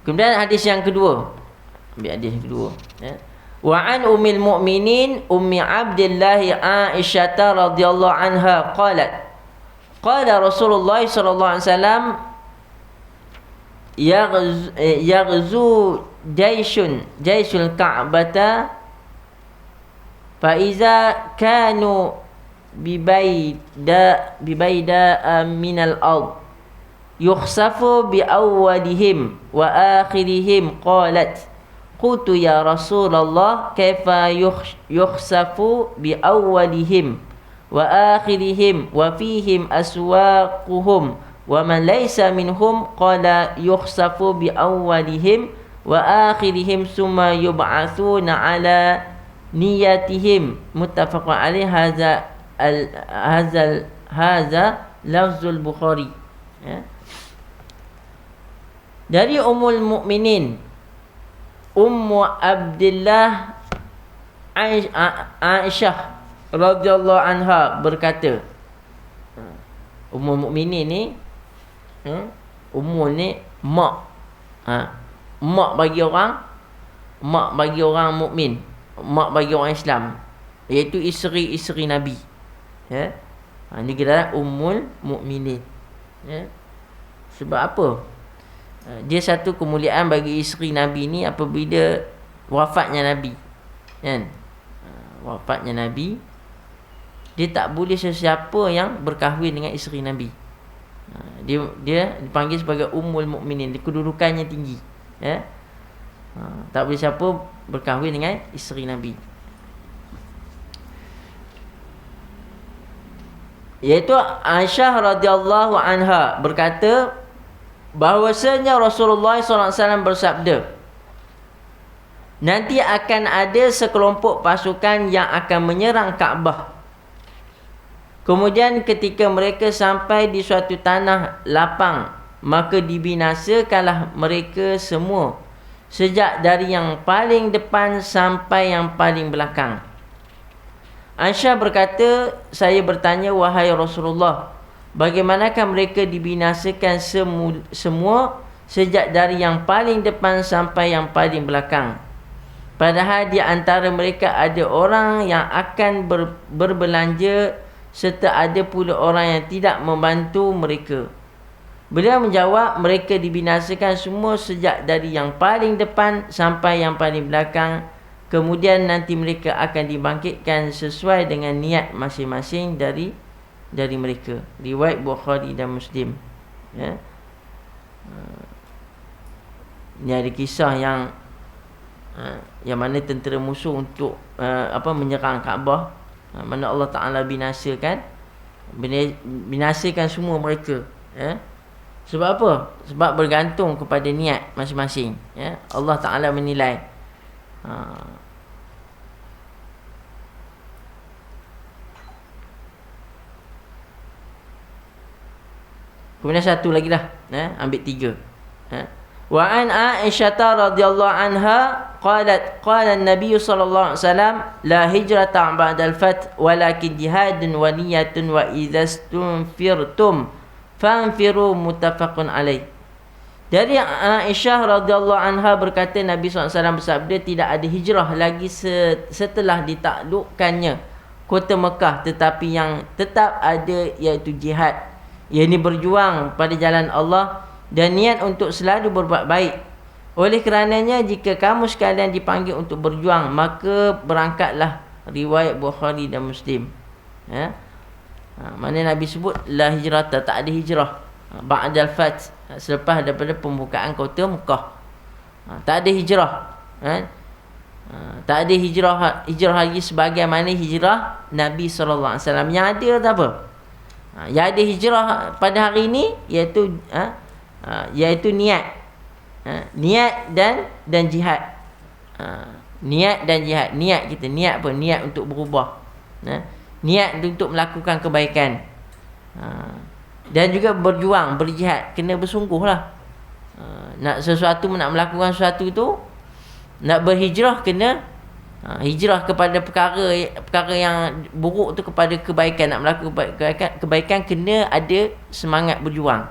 S1: Kemudian hadis yang kedua. Ambil hadis yang kedua. Wa an ummil mu'minin ummi Abdillah Aisyah radhiyallahu anha qalat qala Rasulullah sallallahu alaihi wasallam yaghzu jayshul Ka'bata fa iza kanu bibayda minal ard yukhsafu bi awwalihim wa akhirihim. Qalat qultu ya Rasulullah kaifa yukhsafu bi awwalihim wa akhirihim wa fihim aswaquhum wa man laysa minhum. Qala yukhsafu bi awwalihim wa akhirihim summa yub'atsuna ala niyatihim. Muttafaqun alaih. Hadza lafzul Bukhari. Dari Ummul Mukminin Ummu Abdillah Aisyah radhiyallahu anha berkata, Ummul Mukminin ni, Ummul ni mak, mak bagi orang mukmin, mak bagi orang Islam, iaitu isteri-isteri Nabi. Ini kita Ummul Mukminin. Sebab apa? Dia satu kemuliaan bagi isteri Nabi ni apabila wafatnya Nabi, kan? Wafatnya Nabi, dia tak boleh sesiapa yang berkahwin dengan isteri Nabi. Dia dipanggil sebagai Ummul Mukminin, kedudukannya tinggi, tak boleh siapa berkahwin dengan isteri Nabi. Iaitu Aisyah radhiyallahu anha berkata bahawasanya Rasulullah SAW bersabda, nanti akan ada sekelompok pasukan yang akan menyerang Kaabah. Kemudian ketika mereka sampai di suatu tanah lapang, maka dibinasakanlah mereka semua, sejak dari yang paling depan sampai yang paling belakang. Aisyah berkata, saya bertanya, wahai Rasulullah, bagaimanakah mereka dibinasakan semua sejak dari yang paling depan sampai yang paling belakang? Padahal di antara mereka ada orang yang akan berbelanja, serta ada pula orang yang tidak membantu mereka. Beliau menjawab, mereka dibinasakan semua sejak dari yang paling depan sampai yang paling belakang. Kemudian nanti mereka akan dibangkitkan sesuai dengan niat masing-masing dari mereka. Riwayat Bukhari dan Muslim. Ya. Ini ada kisah yang mana tentera musuh untuk menyerang Kaabah, mana Allah Ta'ala binasakan semua mereka. Ya. Sebab apa? Sebab bergantung kepada niat masing-masing. Ya. Allah Ta'ala menilai. Kemudian satu lagi lah. Ambil 3. Wa an Aisyah radhiyallahu anha qalat qala an-nabiy sallallahu alaihi wasallam la hijrata ba'da al-fath walakin jihadun wa niyyatun wa idhastunfirtum fanfiru, muttafaqun alaih. Dari Aisyah radhiyallahu anha berkata, Nabi SAW bersabda, tidak ada hijrah lagi setelah ditaklukkannya kota Mekah, tetapi yang tetap ada iaitu jihad, yakni berjuang pada jalan Allah dan niat untuk selalu berbuat baik. Oleh kerananya, jika kamu sekalian dipanggil untuk berjuang, maka berangkatlah. Riwayat Bukhari dan Muslim. Mana Nabi sebut la hijrah, tak ada hijrah ba'dal fath, selepas daripada pembukaan kota Mekah. Tak ada hijrah. Tak ada hijrah lagi sebagaimana hijrah Nabi SAW. Yang ada tak apa? Yang ada hijrah pada hari ini iaitu niat. Niat dan jihad. Niat dan jihad. Niat kita, niat apa? Niat untuk berubah. Niat untuk melakukan kebaikan. Dan juga berjuang, berjihad, kena bersungguhlah. Nak melakukan sesuatu tu, nak berhijrah, kena hijrah kepada perkara yang buruk tu kepada kebaikan. Nak melakukan kebaikan kena ada semangat berjuang.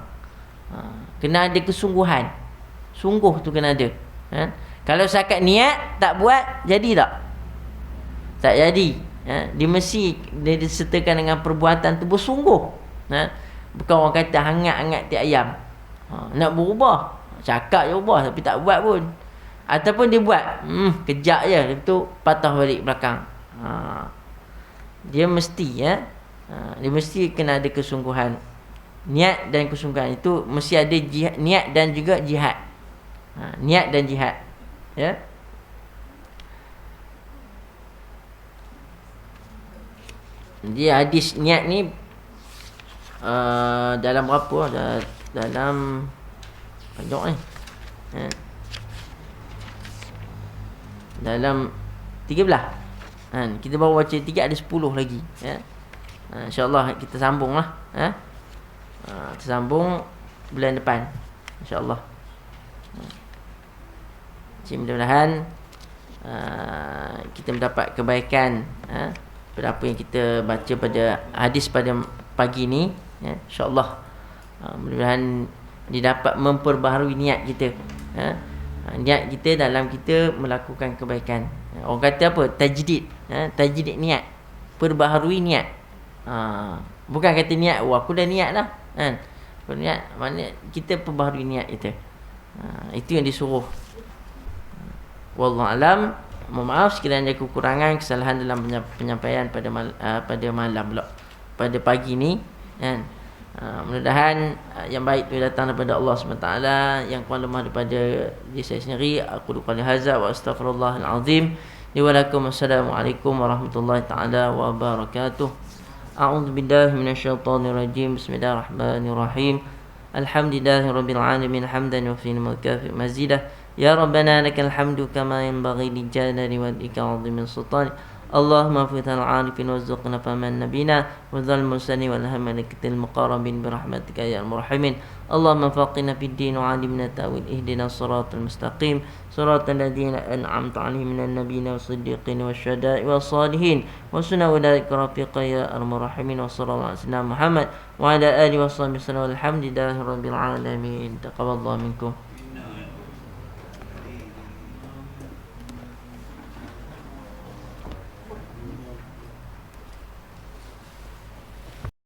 S1: Kena ada kesungguhan. Sungguh tu kena ada. Kalau setakat niat tak buat, jadi tak? Tak jadi. Dia mesti disertakan dengan perbuatan tu bersungguh. Bukan orang kata hangat-hangat tiap ayam. Nak berubah, cakap je ubah tapi tak buat pun. Ataupun dia buat, kejap je, lepas tu patah balik belakang. Dia mesti dia mesti kena ada kesungguhan. Niat dan kesungguhan itu mesti ada jihad, niat dan juga jihad. Niat dan jihad. Ya. Jadi hadis niat ni dalam berapa? Dalam panjang ni. Dalam 13. Kita baru baca 3, ada 10 lagi. InsyaAllah kita sambung lah. Kita sambung bulan depan, InsyaAllah. Jadi mudah-mudahan kita mendapat kebaikan pada apa yang kita baca pada hadis pada pagi ni, InsyaAllah. Mudah-mudahan didapat memperbaharui niat kita. Niat kita dalam kita melakukan kebaikan. Orang kata apa? Tajdid. Tajdid niat. Perbaharui niat. Bukan kata niat, aku dah niat dah. Niat, mana kita perbaharui niat kita. Itu yang disuruh. Wallahu alam. Mohon maaf sekiranya kekurangan, kesalahan dalam penyampaian pada malam pula, pada pagi ni. Mudah-mudahan yang baik itu datang daripada Allah SWT, yang kurang lemah daripada diri saya sendiri. Aku qali hadza wa astaghfirullahal azim li wa lakum. Assalamualaikum warahmatullahi taala wabarakatuh. A'udzu billahi minasyaitonir rajim. Bismillahirrahmanirrahim. Alhamdulillahirabbil alamin hamdan wa fi mazidah. Ya Rabbana lakal hamdu kama yanbaghi li jalali wajhika 'azimi sultani. Allahumma fital 'arifin warzuqna faman nabina wa zal mursali wal hamalatil muqarrabin bi rahmatika ya arhamar rahimin. Allahumma faqina fid din wa 'allimna ta'wil, ihdinas siratal mustaqim, siratal ladzina an'amta 'alaihim minan nabiyyin was-siddiqin wasyuhada'i was-shalihin wa sunna ulaika rafiqa ya arhamar rahimin. Wa sallallahu alaihi wasallam Muhammad wa ala alihi washabbihi wasallam. Alhamdulillahirabbil alamin. Taqabbalallahu minkum.